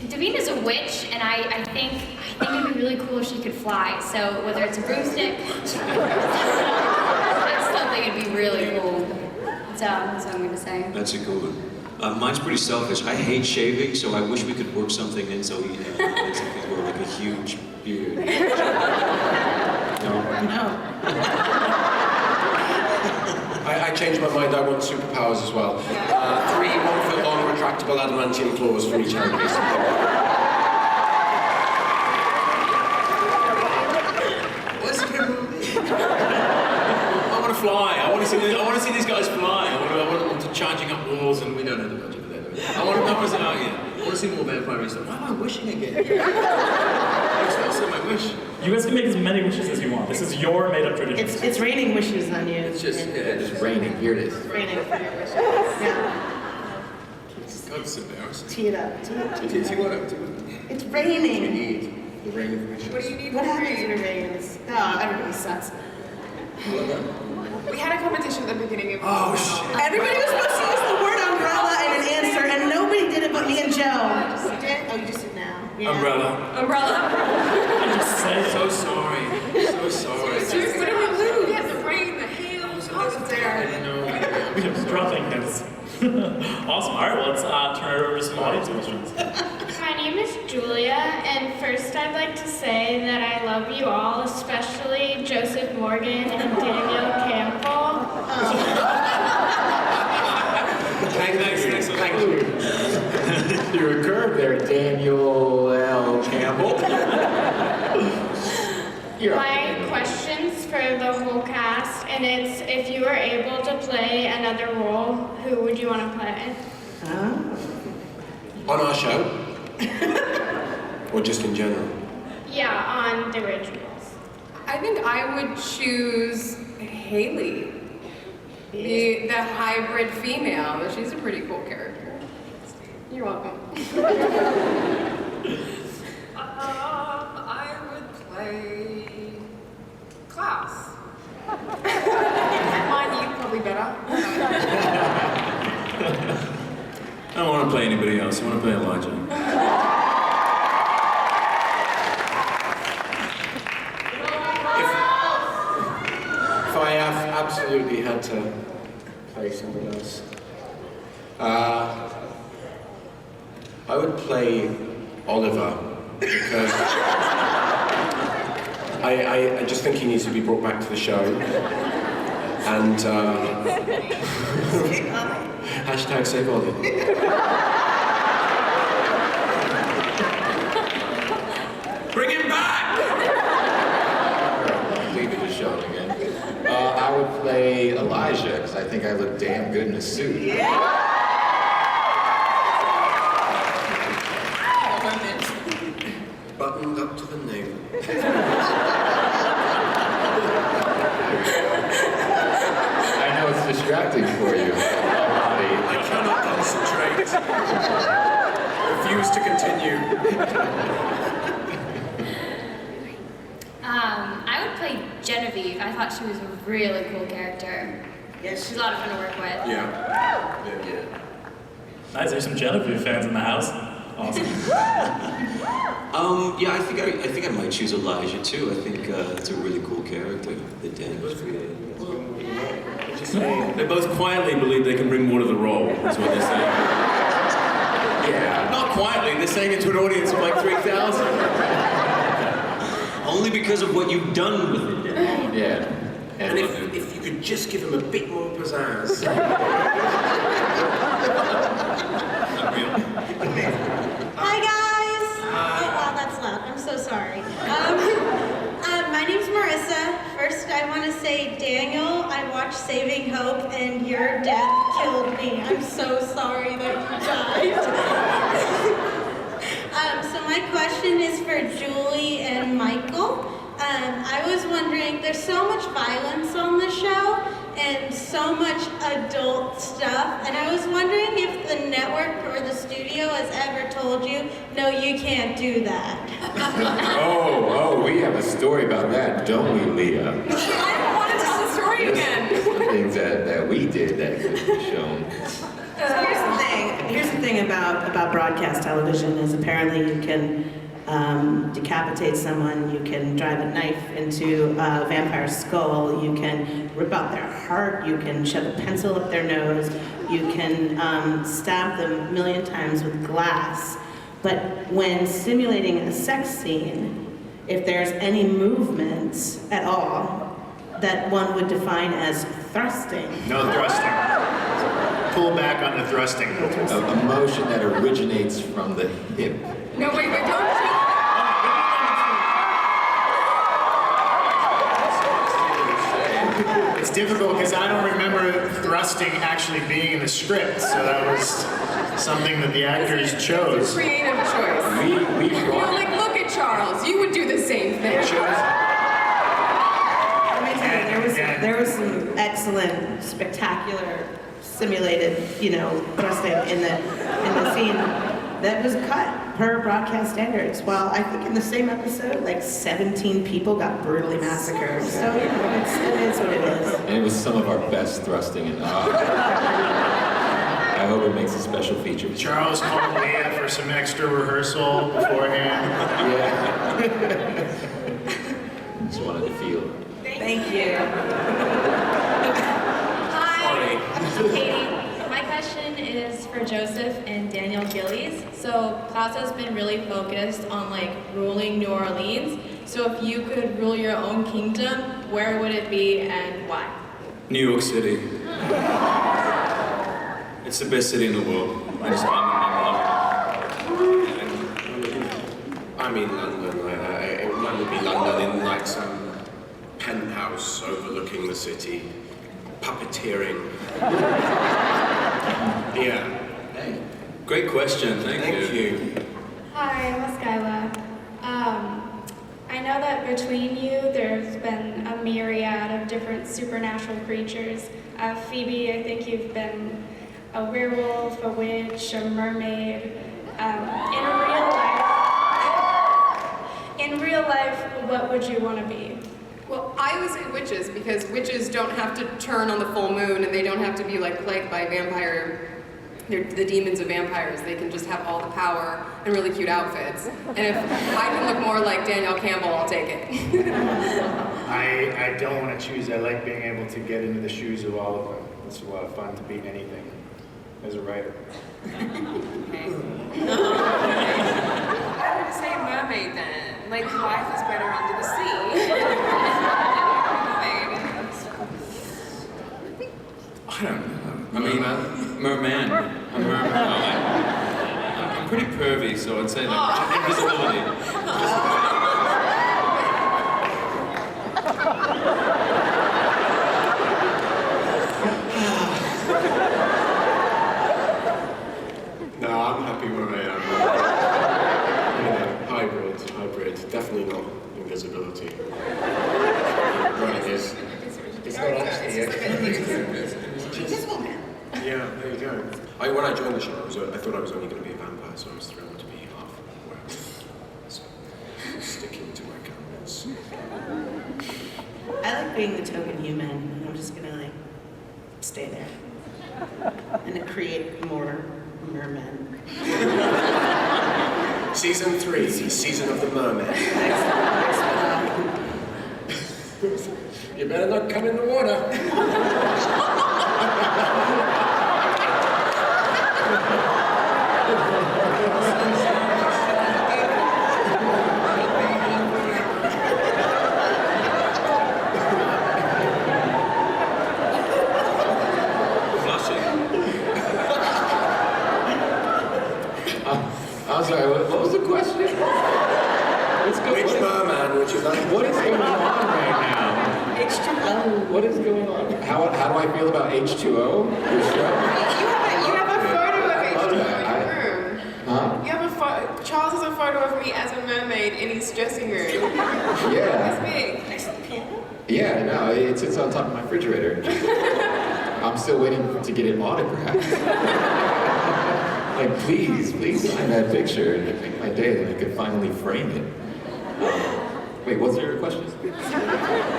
Davina's a witch, and I think it'd be really cool if she could fly. So whether it's a broomstick, that's something it'd be really cool. So that's what I'm gonna say. That's a good one. Mine's pretty selfish. I hate shaving, so I wish we could work something in so he makes it grow like a huge beard. No. I changed my mind. I want superpowers as well. 3 1-foot-long retractable adamantium claws for each hand. I want to fly. I want to see these guys fly. I want them to charging up walls, and we don't have the budget for that. I want to see more vampire stuff. Why am I wishing again? That's my wish. You guys can make as many wishes as you want. This is your made-up tradition. It's raining wishes on you. It's just raining. Here it is. It's raining for your wishes. Yeah. God's embarrassing. Tee it up. It's What raining. do you need? The rain of wishes. What do you need? What happens when it rains? Oh, everybody sucks. We had a competition at the beginning of Oh, shit. Everybody was supposed to use the word umbrella in an answer, and nobody did it but me and Joe. You did? Oh, you just did now. Yeah. Umbrella. Just say So sorry. So sorry. Seriously, what did we lose? We had the rain, the hail, all of there. we have dropping hints. Awesome. All right, well, let's turn it over to some audience questions. My name is Julia, and first I'd like to say that I love you all, especially Joseph Morgan and Daniel Campbell. Thank you. You're a curve there, Daniel L. Campbell. My question's for the whole cast, and it's if you were able to play another role, who would you want to play? On our show? Or just in general? Yeah, on the originals. I think I would choose Haley, the hybrid female. She's a pretty cool character. You're welcome. I would play Klaus. Mine, you probably better. I don't want to play anybody else. I want to play Elijah. If I have absolutely had to play someone else, I would play Oliver because I just think he needs to be brought back to the show. And hashtag save Ollie. Bring him back! Leave it to Sean again. I would play Elijah, because I think I look damn good in a suit. Buttoned up to the navel. I know it's distracting for you. I cannot concentrate. Refuse to continue. I would play Genevieve. I thought she was a really cool character. Yeah, She's a lot of fun to work with. Yeah. Nice, there's some Genevieve fans in the house. Awesome. Yeah, I think I might choose Elijah too. I think it's a really cool character that Dan was created. They both quietly believe they can bring more to the role. That's what they're saying. Yeah. Not quietly. They're saying it to an audience of like 3,000. Only because of what you've done with it, Dan. Yeah. And if you could just give him a bit more pizzazz. Hi guys! Oh wow, that's loud. I'm so sorry. My name's Marissa. First, I want to say, Daniel, I watched Saving Hope, and your death killed me. I'm so sorry that you died. So my question is for Julie and Michael. I was wondering, there's so much violence on the show and so much adult stuff, and I was wondering if the network or the studio has ever told you, no, you can't do that. Oh, we have a story about that, don't we, Leah? I want to tell the story again. Things that we did that could be shown. So here's the thing. thing about broadcast television is apparently you can decapitate someone, you can drive a knife into a vampire's skull, you can rip out their heart, you can shove a pencil up their nose, you can stab them a million times with glass. But when simulating a sex scene, if there's any movement at all that one would define as thrusting. No thrusting. Pull back on the thrusting. A motion that originates from the hip. No, wait, don't. It's difficult because I don't remember thrusting actually being in the script, so that was something that the actors chose. Creative choice. We Like, look at Charles. You would do the same thing. Let me tell you, there was some excellent, spectacular, simulated, thrusting in the scene that was cut per broadcast standards. While I think in the same episode, like 17 people got brutally massacred. So it is what it is. And it was some of our best thrusting in I hope it makes a special feature. Charles called Leah for some extra rehearsal beforehand. Yeah. Just wanted to feel. Thank you. Hi, I'm Katie. My question is for Joseph and Daniel Gillies. So Klaus has been really focused on ruling New Orleans. So if you could rule your own kingdom, where would it be and why? New York City. It's the best city in the world. I just love I mean London. Mine would be London in some penthouse overlooking the city, puppeteering. Yeah. Hey. Great question. Thank you. Hi, I'm Skyla. I know that between you, there's been a myriad of different supernatural creatures. Phoebe, I think you've been a werewolf, a witch, a mermaid. In real life, what would you want to be? Well, I would say witches, because witches don't have to turn on the full moon, and they don't have to be plagued by they're the demons of vampires. They can just have all the power and really cute outfits. And if I can look more like Danielle Campbell, I'll take it. I don't want to choose. I like being able to get into the shoes of all of them. It's a lot of fun to be anything as a writer. I would say mermaid then. Life is better under the sea. I don't know. I mean, merman. I'm merman. I'm pretty pervy, so I'd say invisibility. No, I'm happy where I am. Hybrid. Definitely not invisibility. Right, it's not actually. Yeah, there you go. When I joined the show, I thought I was only going to be a vampire, so I was thrilled to be half werewolf. So, sticking to my guns. I like being the token human, and I'm just gonna stay there and create more mermen. Season 3, Season of the Merman. You better not come in the water. I'm sorry, what was the question? Which merman would you like? What is going on right now? H2O. What is going on? How do I feel about H2O? Your show? You have a photo of H2O in your room. Huh? You have Charles has a photo of me as a mermaid in his dressing room. Yeah. It's big. Next to the piano. Yeah, no, it sits on top of my refrigerator. I'm still waiting to get it autographed. Please sign that picture and it'd make my day that I could finally frame it. Wait, what's your question?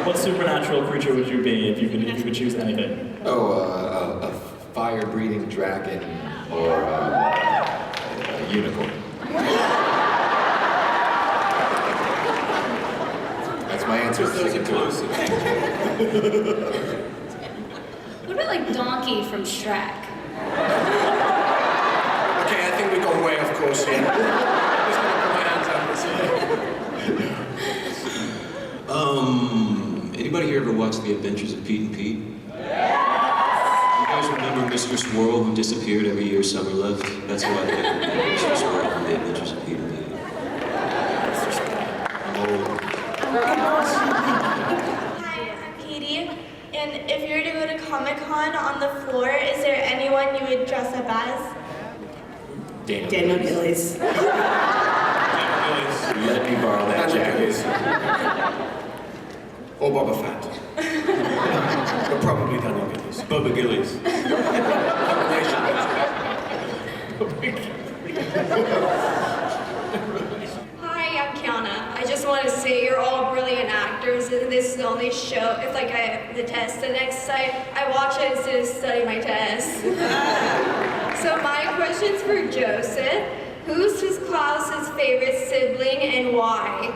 What supernatural creature would you be if you could choose anything? Oh, a fire-breathing dragon or unicorn. That's my answer. Sticking to it. What about like Donkey from Shrek? Okay, I think we've gone way off course here. I'm just gonna put my hands up and say. Anybody here ever watched The Adventures of Pete and Pete? You guys remember Mr. Swirl who disappeared every year summer left? That's who I think. Mr. Swirl from The Adventures of Pete and Pete. I'm old. Hi, I'm Katie. And if you were to go to Comic-Con on the floor, is there anyone you would dress up as? Daniel Gillies. Let me borrow that jacket. Or Boba Fett. But probably Daniel Gillies. Bubba Gillies. Hi, I'm Kiana. I just want to say you're all brilliant actors, and this is the only show. If like I have the test the next night, I watch it instead of study my test. So my question's for Joseph. Who's his Klaus's favorite sibling and why?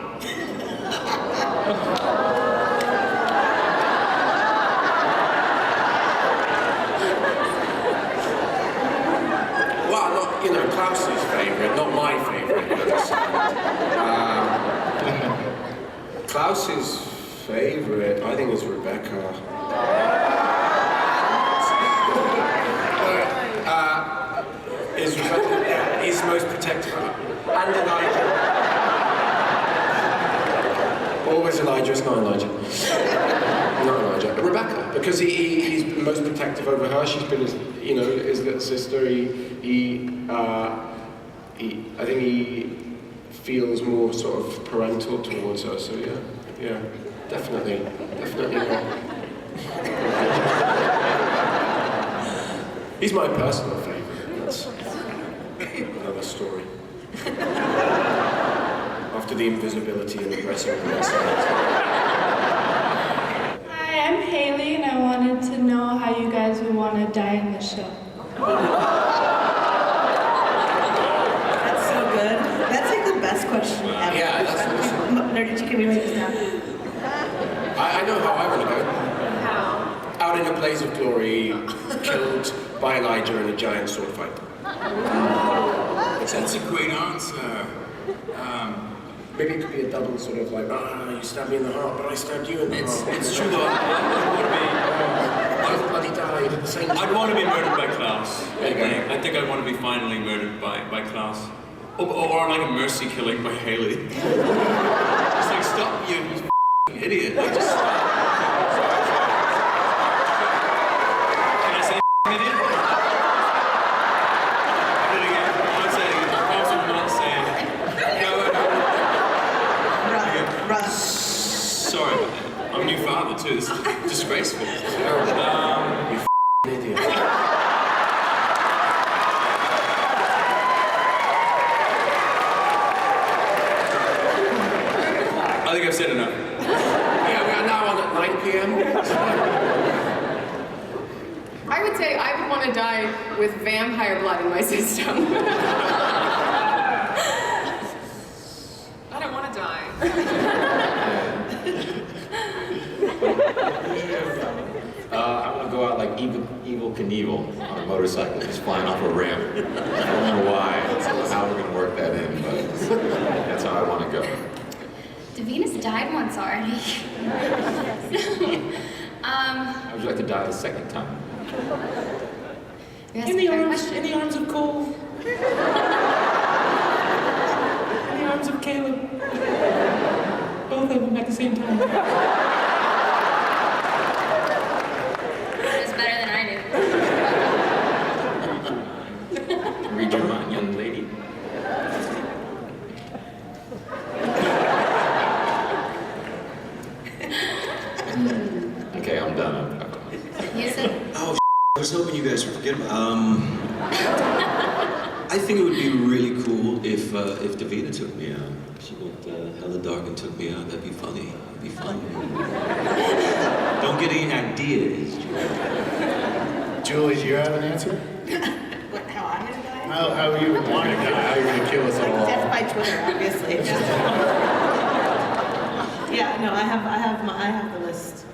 Well, not, Klaus's favourite, not my favourite. Klaus's favourite, I think, is Rebecca. Is Rebecca, yeah, he's most protective. And Elijah. Always Elijah, it's not Elijah. Not Elijah. Rebecca, because he's most protective over her. She's been his little sister. I think he feels more sort of parental towards her. So yeah, definitely not. He's my personal favourite. That's another story. After the invisibility and the dressing room. Hi, I'm Haley, and I wanted to know how you guys would want to die in the show. That's so good. That's like the best question ever. Yeah, that's awesome. Can we write this down? I know how I want to go. How? Out in a blaze of glory, killed by Elijah in a giant sword fight. That's a great answer. Maybe it could be a double sort of like, you stabbed me in the heart, but I stabbed you in the heart. It's true though. I bloody died at the same time. I'd want to be murdered by Klaus. There you go. I think I'd want to be finally murdered by Klaus. Or like a mercy killing by Haley. It's like, stop, you f***ing idiot. Like, just stop. Can I say f***ing idiot? Do it again. I'm saying it. I'm not saying it. Sorry about that. I'm a new father too. This is disgraceful. You f***ing idiot. I think I've said enough. Yeah, we are now on at 9 p.m. I would say I would want to die with vampire blood in my system. I don't want to die. I want to go out like Evil Knievel on a motorcycle, just flying off a ramp. I don't know why, how we're going to work that in, but that's how I want to go. Davinus died once already. How would you like to die the second time? In the arms of Cole. In the arms of Caleb. Both of them at the same time. It's better than I do. Read your mind, young lady. Okay, I'm done. You said. Oh, I was hoping you guys would forget about. I think it would be really cool if Davina took me out. She went hella dark and took me out. That'd be funny. It'd be fun. Don't get any ideas, Julie. Julie, do you have an answer? How I'm gonna die? How you would want to die? How you're gonna kill us all? Death by Twitter, obviously. Yeah, no, I have the list.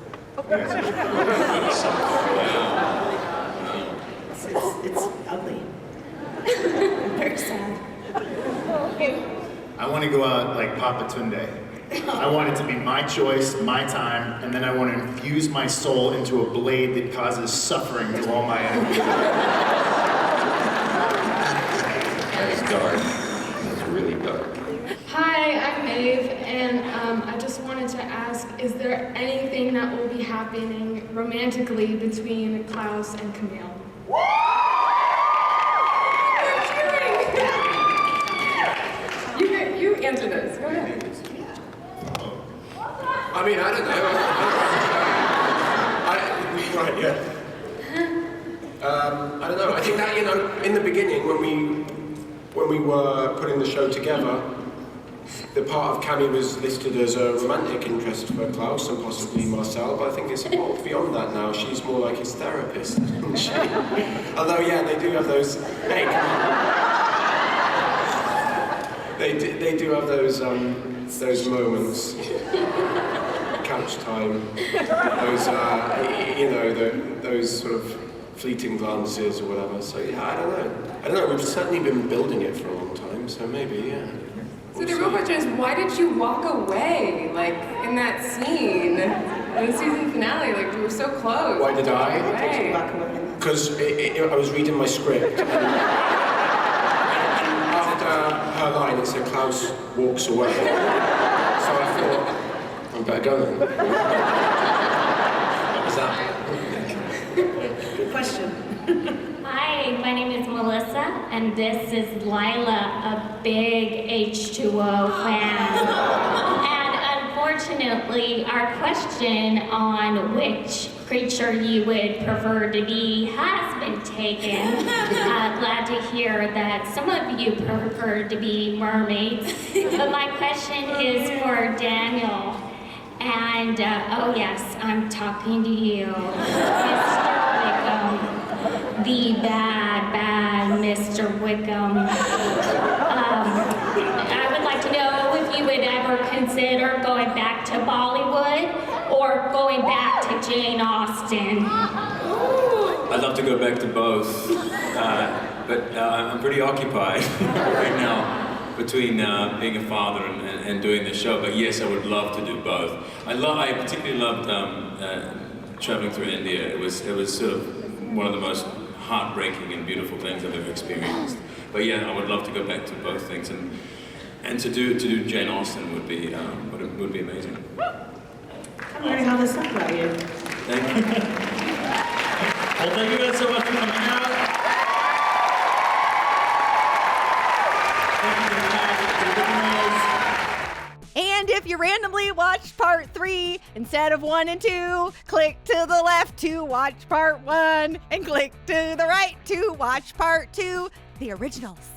It's ugly. Very sad. I want to go out like Papa Tunde. I want it to be my choice, my time, and then I want to infuse my soul into a blade that causes suffering to all my enemies. That's dark. That's really dark. Hi, I'm Maeve, and I just wanted to ask, is there anything that will be happening romantically between Klaus and Camille? You answer this. Go ahead. I mean, I don't know. Right, yeah. I don't know. I think that, in the beginning, when we were putting the show together, the part of Cammy was listed as a romantic interest for Klaus and possibly Marcel, but I think it's evolved beyond that now. She's more like his therapist, isn't she? Although, yeah, they do have those. Hey, come on. They do have those moments. Couch time. Those sort of fleeting glances or whatever. So yeah, I don't know. We've certainly been building it for a long time, so maybe, yeah. So the real question is, why did you walk away, like, in that scene? In the season finale, like, we were so close. Why did I? Because I was reading my script, and after her line, it said Klaus walks away. So I thought, I better go then. What was that? Good question. Hi, my name is Melissa, and this is Lila, a big H2O fan. And unfortunately, our question on which creature you would prefer to be has been taken. Glad to hear that some of you prefer to be mermaids. But my question is for Daniel. And, oh yes, I'm talking to you, Mr. Wickham. The bad Mr. Wickham. I would like to know if you would ever consider going back to Bollywood or going back to Jane Austen. I'd love to go back to both, but I'm pretty occupied right now between being a father and doing the show. But yes, I would love to do both. I particularly loved traveling through India. It was sort of one of the most heartbreaking and beautiful things I've ever experienced. But yeah, I would love to go back to both things, and to do Jane Austen would be amazing. I'm learning all this stuff about you. Thank you. Well, thank you guys so much for coming out. And if you randomly watched part 3 instead of 1 and 2, click to the left to watch part 1 and click to the right to watch part 2, the originals.